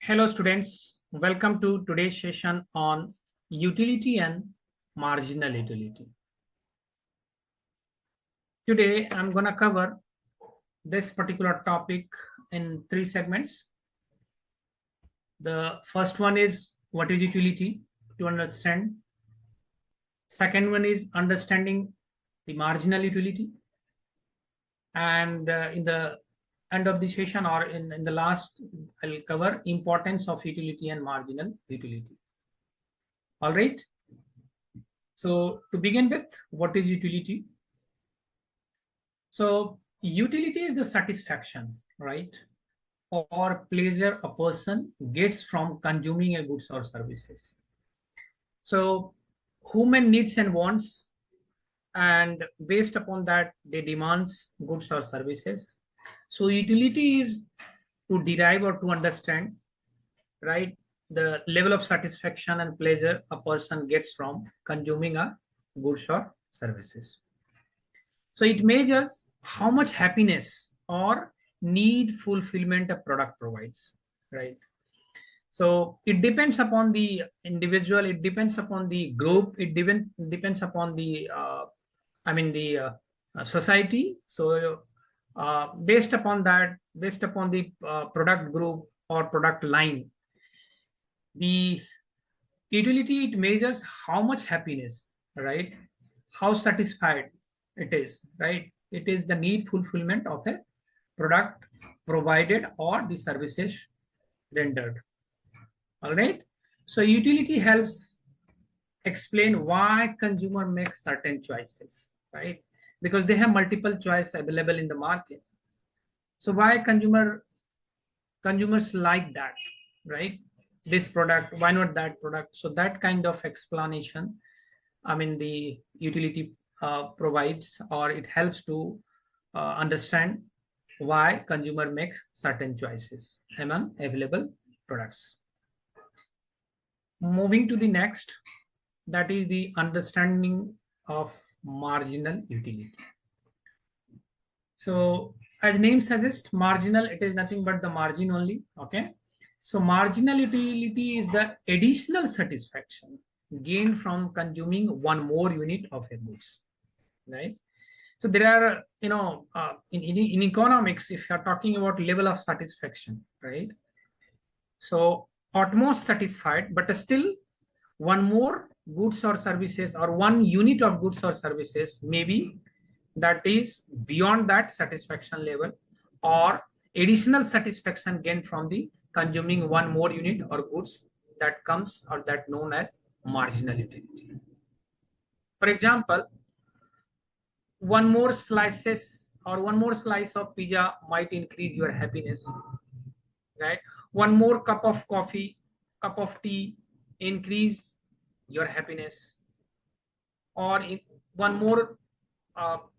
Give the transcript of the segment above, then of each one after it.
Hello students, welcome to today's session on utility and marginal utility. Today I'm going to cover this particular topic in three segments. The first one is what is utility to understand. Second one is understanding the marginal utility. And in the end of the session or in the last, I'll cover importance of utility and marginal utility. All right. So to begin with, what is utility? So utility is the satisfaction, right, or pleasure a person gets from consuming a goods or services. So human needs and wants, and based upon that, they demands goods or services. So utility is to derive or to understand, right, the level of satisfaction and pleasure a person gets from consuming a goods or services. So it measures how much happiness or need fulfillment a product provides, right? So it depends upon the individual, it depends upon the group, it depends upon the society. So based upon that, based upon the product group or product line, the utility, it measures how much happiness, right, how satisfied it is, right, it is the need fulfillment of a product provided or the services rendered. All right. So utility helps explain why consumer makes certain choices, right, because they have multiple choice available in the market. So why consumers like that, right, this product, why not that product? So that kind of explanation, the utility provides, or it helps to understand why consumer makes certain choices among available products. Moving to the next, that is the understanding of marginal utility. So as name suggests, marginal, it is nothing but the margin only. Okay. So marginal utility is the additional satisfaction gained from consuming one more unit of a goods, right? So there are, in economics, if you're talking about level of satisfaction, right? So utmost satisfied, but still one more goods or services or one unit of goods or services maybe that is beyond that satisfaction level, or additional satisfaction gained from the consuming one more unit or goods, that comes or that known as marginal utility. For example, one more slices or one more slice of pizza might increase your happiness, right? One more cup of coffee, cup of tea increase your happiness, or one more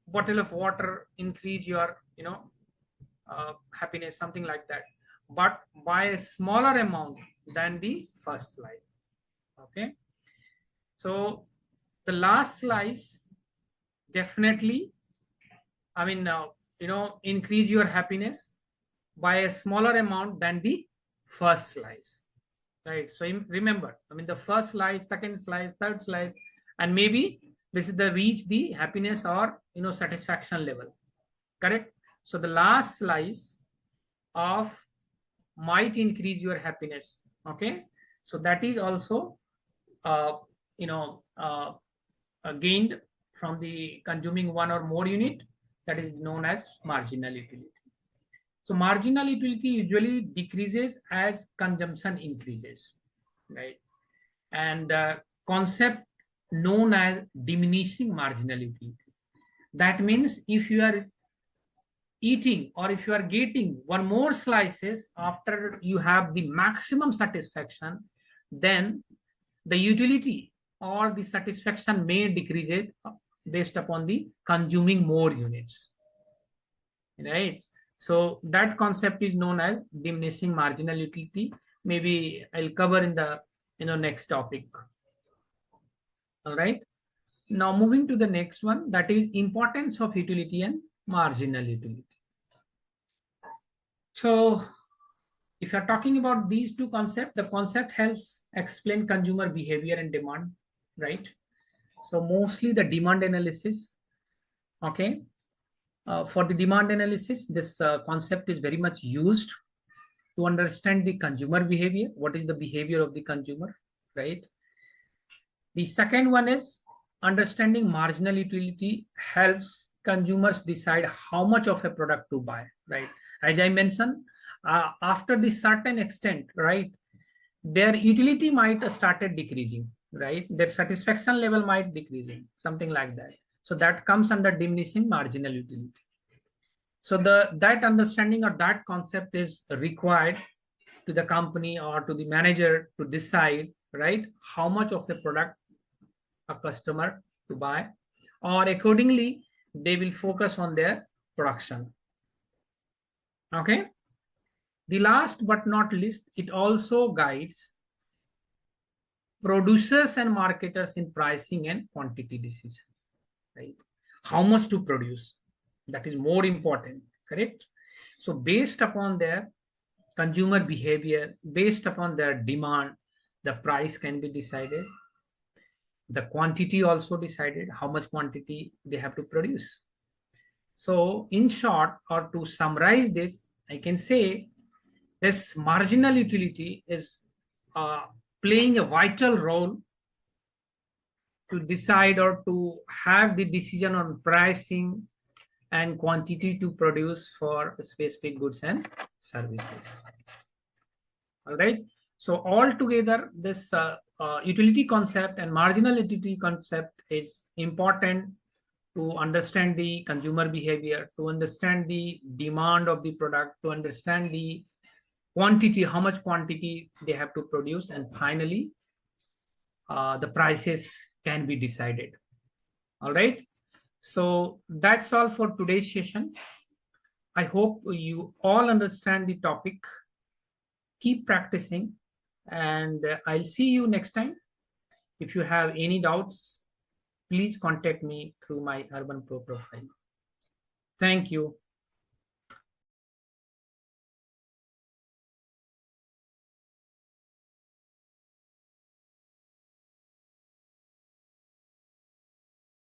bottle of water increase your happiness, something like that, but by a smaller amount than the first slice. Okay. So the last slice definitely, increase your happiness by a smaller amount than the first slice, right? So remember, the first slice, second slice, third slice, and maybe this is the reach the happiness or satisfaction level, correct? So the last slice of might increase your happiness. Okay. So that is also uh, you know uh, gained from the consuming one or more unit, that is known as marginal utility. So marginal utility usually decreases as consumption increases, right? And concept known as diminishing marginal utility. That means if you are eating or if you are getting one more slices after you have the maximum satisfaction, then the utility or the satisfaction may decreases based upon the consuming more units, right? So that concept is known as diminishing marginal utility. Maybe I'll cover in the next topic. All right. Now moving to the next one, that is importance of utility and marginal utility. So if you're talking about these two concepts, the concept helps explain consumer behavior and demand, right? So mostly the demand analysis. Okay. For the demand analysis, this concept is very much used to understand the consumer behavior. What is the behavior of the consumer, right? The second one is understanding marginal utility helps consumers decide how much of a product to buy, right? As I mentioned, after this certain extent, right, their utility might started decreasing, right? Their satisfaction level might decreasing, something like that. So that comes under diminishing marginal utility. So that understanding or that concept is required to the company or to the manager to decide, right, how much of the product a customer to buy, or accordingly they will focus on their production. Okay. The last but not least, it also guides producers and marketers in pricing and quantity decision, right? How much to produce, that is more important, correct? So based upon their consumer behavior, based upon their demand, the price can be decided, the quantity also decided, how much quantity they have to produce. So in short, or to summarize this, I can say this marginal utility is playing a vital role to decide or to have the decision on pricing and quantity to produce for specific goods and services. All right. So altogether, this utility concept and marginal utility concept is important to understand the consumer behavior, to understand the demand of the product, to understand the quantity, how much quantity they have to produce, and finally, the prices can be decided. All right. So that's all for today's session. I hope you all understand the topic. Keep practicing, and I'll see you next time. If you have any doubts, please contact me through my Urban Pro profile. Thank you.